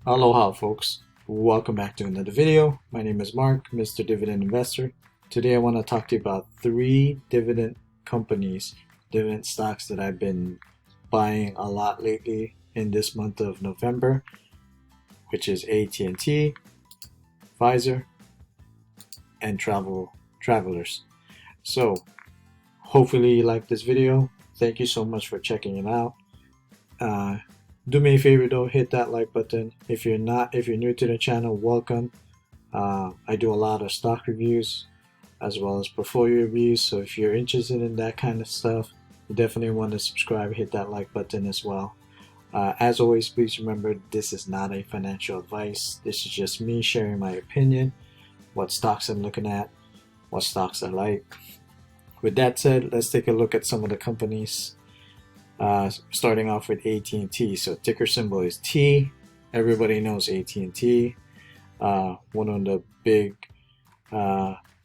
Aloha folks, welcome back to another video. My name is Mark, Mr. Dividend Investor. Today I want to talk to you about three dividend companies, dividend stocks that I've been buying a lot lately in this month of November, which is AT&T, Pfizer, and Travelers. So hopefully you like this video. Thank you so much for checking it out. Do me a favor though, hit that like button. If you're new to the channel, welcome. I do a lot of stock reviews as well as portfolio reviews, so if you're interested in that kind of stuff, you definitely want to subscribe, hit that like button as well. As always, please remember this is not a financial advice. This is just me sharing my opinion, what stocks I'm looking at, what stocks I like. With that said, let's take a look at some of the companies. Starting off with AT&T. So ticker symbol is T. Everybody knows AT&T. One of the big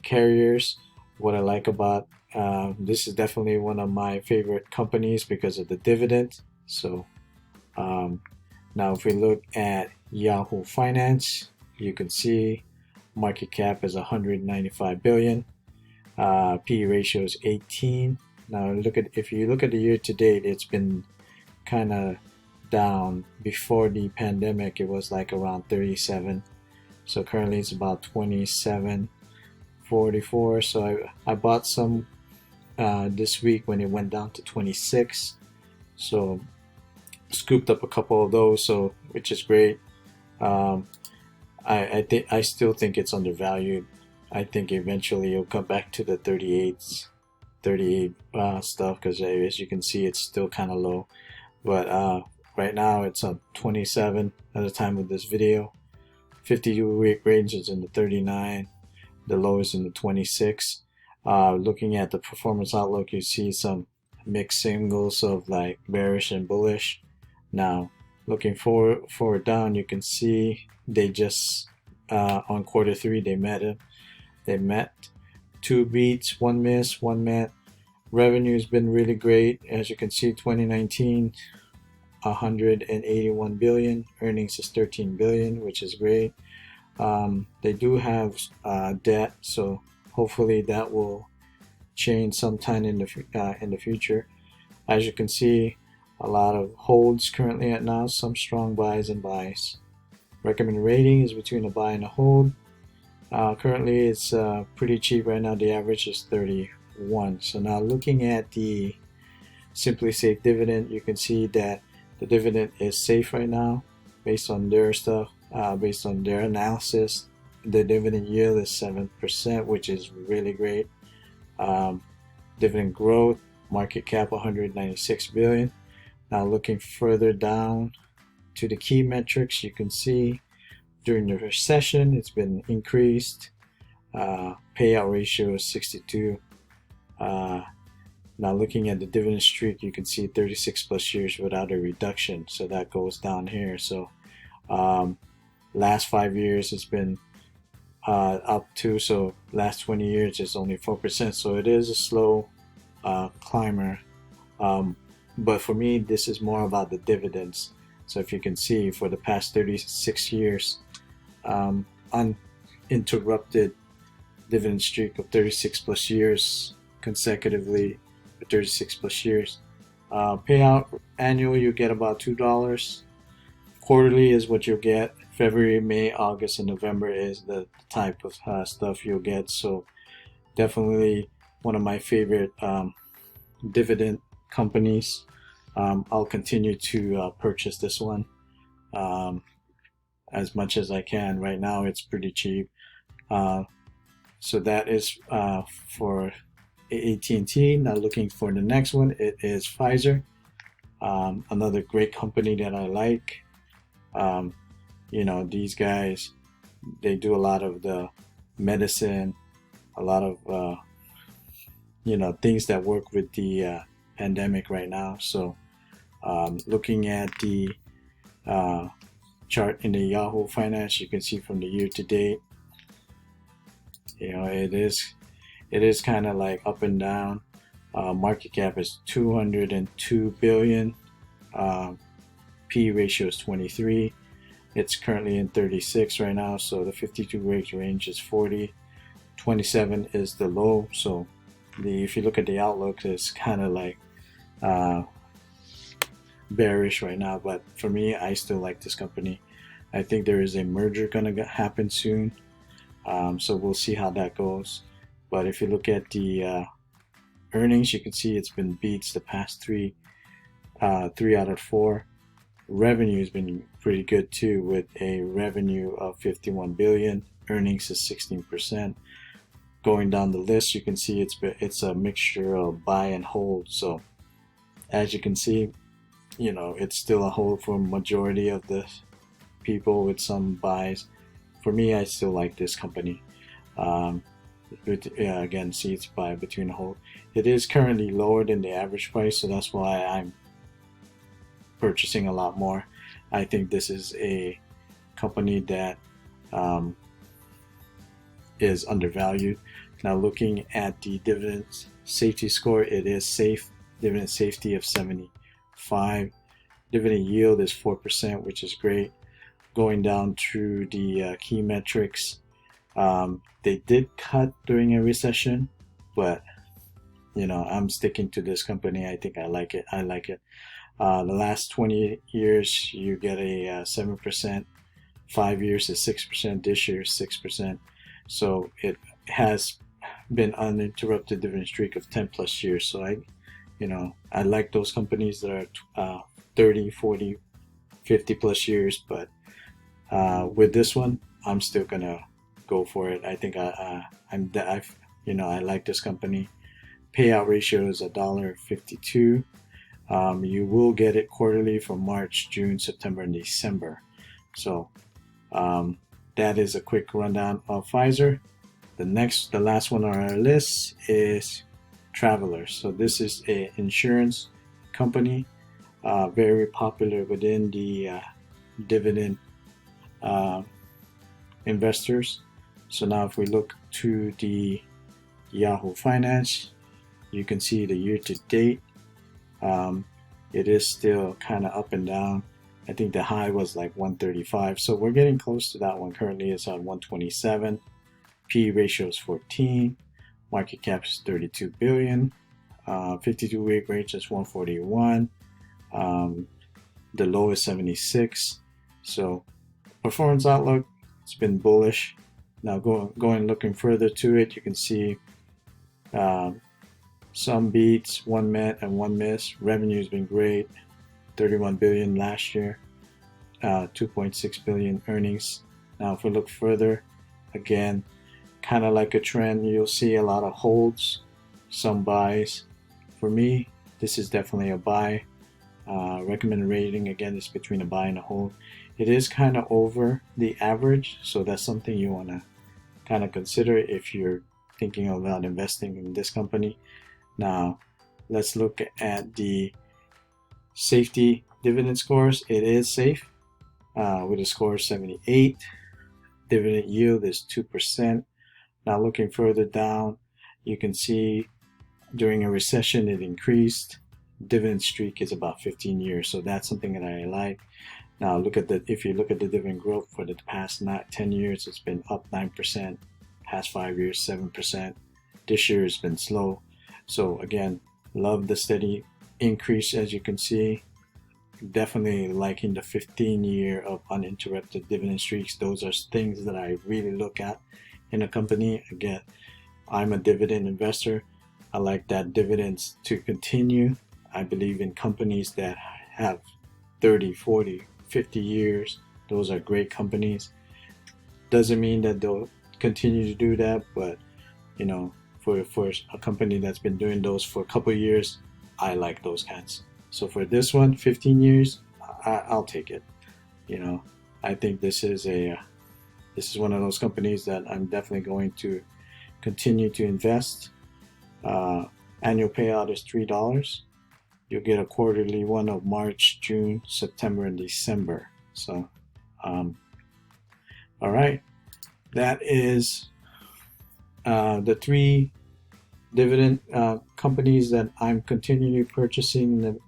carriers. What I like about this is definitely one of my favorite companies because of the dividend. So now if we look at Yahoo Finance, you can see market cap is 195 billion. PE ratio is 18. Now if you look at the year to date, it's been kind of down. Before the pandemic, it was like around 37. So currently it's about 27.44. So I bought some this week when it went down to 26. So scooped up a couple of those, so which is great. I still think it's undervalued. I think eventually it'll come back to the 38 stuff, because as you can see it's still kind of low, but right now it's on 27 at the time of this video. 50-week range is in the 39, the low is in the 26. Looking at the performance outlook, you see some mixed signals of like bearish and bullish. Now looking forward down, you can see they just on quarter three they met 2 beats, 1 miss, 1 met. Revenue has been really great. As you can see, 2019, 181 billion. Earnings is 13 billion, which is great. They do have debt, so hopefully that will change sometime in the future. As you can see, a lot of holds currently at now, some strong buys and buys. Recommended rating is between a buy and a hold. Currently it's pretty cheap right now. The average is 31. So now looking at the Simply Safe dividend, you can see that the dividend is safe right now based on their stuff, based on their analysis. The dividend yield is 7%, which is really great. Dividend growth, market cap 196 billion. Now looking further down to the key metrics, you can see during the recession it's been increased. Payout ratio is 62. Now looking at the dividend streak, you can see 36 plus years without a reduction, so that goes down here. So last 5 years it's been up to, so last 20 years it's only 4%, so it is a slow climber. But for me, this is more about the dividends. So if you can see, for the past 36 years, uninterrupted dividend streak of 36 plus years consecutively for 36 plus years. Payout annual, you get about $2. Quarterly is what you'll get. February, May, August, and November is the type of stuff you'll get. So definitely one of my favorite dividend companies. I'll continue to purchase this one as much as I can. Right now it's pretty cheap. So that is for AT&T. Now looking for the next one, it is Pfizer. Another great company that I like. You know, these guys, they do a lot of the medicine, a lot of you know, things that work with the pandemic right now. So looking at the chart in the Yahoo Finance, you can see from the year to date, you know, it is kind of like up and down. Market cap is 202 billion. P ratio is 23. It's currently in 36 right now, so the 52-week range is 40. 27 is the low, so if you look at the outlook, it's kind of like bearish right now. But for me, I still like this company. I think there is a merger gonna happen soon, so we'll see how that goes. But if you look at the earnings, you can see it's been beats the past three out of four. Revenue has been pretty good too, with a revenue of 51 billion. Earnings is 16%. Going down the list, you can see it's a mixture of buy and hold. So as you can see, it's still a hold for majority of the people, with some buys. For me, I still like this company. Again, see, it's buy between a hold. It is currently lower than the average price, so that's why I'm purchasing a lot more. I think this is a company that is undervalued. Now, looking at the dividend safety score, it is safe. Dividend safety of 75. Dividend yield is 4%, which is great. Going down through the key metrics, they did cut during a recession, but I'm sticking to this company. I think I like it. The last 20 years, you get a 7%. 5 years is 6%. This year is 6%. So it has been uninterrupted dividend streak of 10 plus years. So I like those companies that are 30, 40, 50 plus years. But with this one, I'm still gonna go for it. I think I like this company. Payout ratio is $1.52. You will get it quarterly from March, June, September, and December. So that is a quick rundown of Pfizer. The last one on our list is Travelers. So this is an insurance company, very popular within the dividend investors. So now if we look to the Yahoo Finance, you can see the year to date. It is still kind of up and down. I think the high was like 135, so we're getting close to that one. Currently it's on 127. P ratio is 14. Market cap is 32 billion. 52-week range is 141. The low is 76. So performance outlook, it's been bullish. Now looking further to it, you can see some beats, one met and one miss. Revenue has been great. 31 billion last year, 2.6 billion earnings. Now if we look further, again, kind of like a trend, you'll see a lot of holds, some buys. For me, this is definitely a buy. Recommended rating, again, is between a buy and a hold. It is kind of over the average, so that's something you want to kind of consider if you're thinking about investing in this company. Now let's look at the safety dividend scores. It is safe with a score of 78. Dividend yield is 2%. Now looking further down, you can see during a recession it increased. Dividend streak is about 15 years, so that's something that I like. Now if you look at the dividend growth for the past 10 years, it's been up 9%. Past 5 years, 7%. This year has been slow. So again, love the steady increase. As you can see, definitely liking the 15-year of uninterrupted dividend streaks. Those are things that I really look at in a company. Again, I'm a dividend investor. I like that dividends to continue. I believe in companies that have 30, 40, 50 years. Those are great companies. Doesn't mean that they'll continue to do that, but for a company that's been doing those for a couple of years, I like those kinds. So for this one, 15 years, I'll take it. I think this is one of those companies that I'm definitely going to continue to invest. Annual payout is $3. You'll get a quarterly one of March, June, September, and December. So, all right, that is the 3 dividend companies that I'm continually purchasing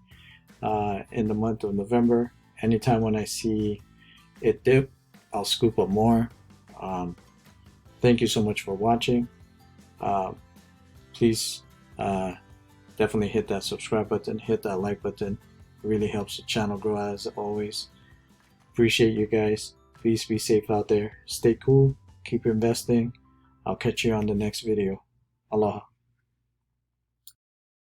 in the month of November. Anytime when I see it dipped, I'll scoop up more. Thank you so much for watching. Please definitely hit that subscribe button, hit that like button. It really helps the channel grow, as always. Appreciate you guys. Please be safe out there. Stay cool. Keep investing. I'll catch you on the next video. Aloha.